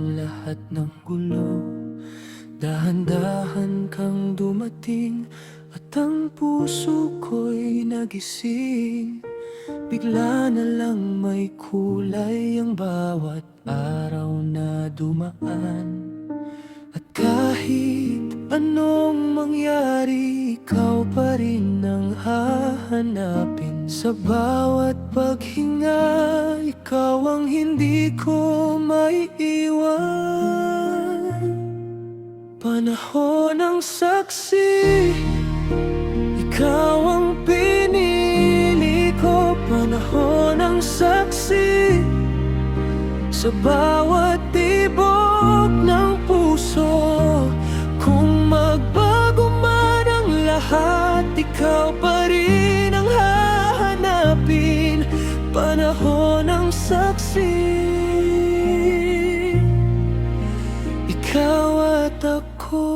ang lahat ng gulo. Dahan-dahan kang dumating at ang puso ko'y nagising. Bigla na lang may kulay ang bawat araw na dumaan. At kahit anong mangyari, ikaw pa rin ang hahanapin. Sa bawat paghinga, ikaw ang hindi ko maiiwan. Panahon ng saksi, ikaw ang pinili ko. Panahon ng saksi, sa bawat tibok ng puso. Kung magbago man ang lahat, ikaw pa rin ang hahanapin. Panahon ng saksi, ikaw at ako.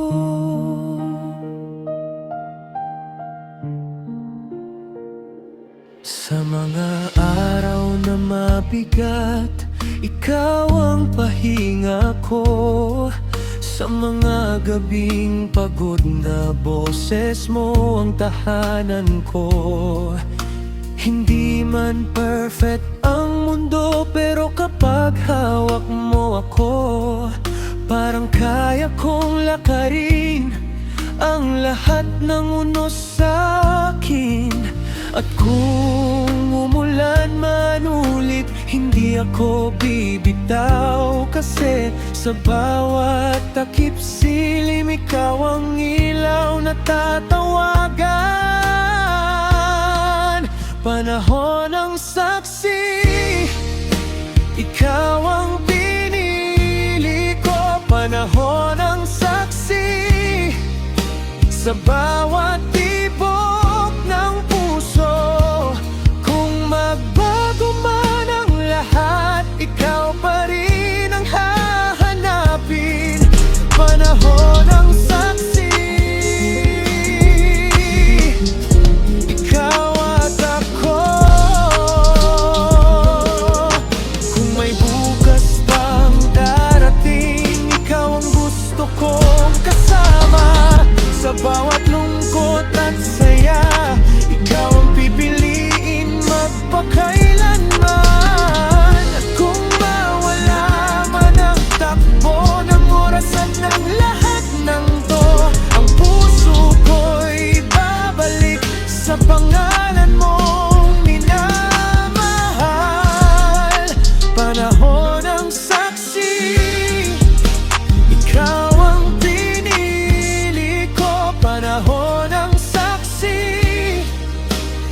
Sa mga araw na mabigat, ikaw ang pahinga ko. Sa mga gabing pagod na boses mo ang tahanan ko. Hindi man perfect ang mundo, pero kapag hawak mo ako, parang kaya kong lakarin ang lahat ng unos sa akin. At kung umulan man ulit, hindi ako bibitaw. Kasi sa bawat takip silim, ikaw ang ilaw na tatawagan. Panahon ng saksi, ikaw ang pinili ko. Panahon ng saksi, sa bawat tibok ng puso. Kung magbago man ang lahat, ikaw pa rin ang hahanapin. Panahon ng saksi, ikaw at ako. Kung may bukas pang darating, ikaw ang gusto kong kasama. Sa bawat lungkot at saya, ikaw ang pipiliin magpakailanman. At kung mawala man ang takbo ng oras at ng lahat ng to, ang puso ko'y babalik sa pangalan mong minamahal. Panahon ng saksi, ikaw ang pinili ko. Panahon ng saksi,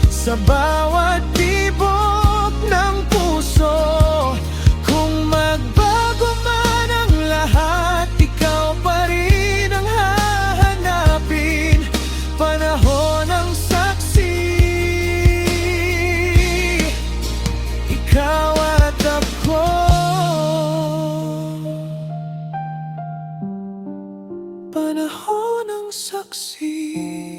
sa bawat tibok ng puso. Kung magbago man ang lahat, ikaw pa rin ang hahanapin. Panahon ng saksi, ikaw at ako. Panahon ng saksi.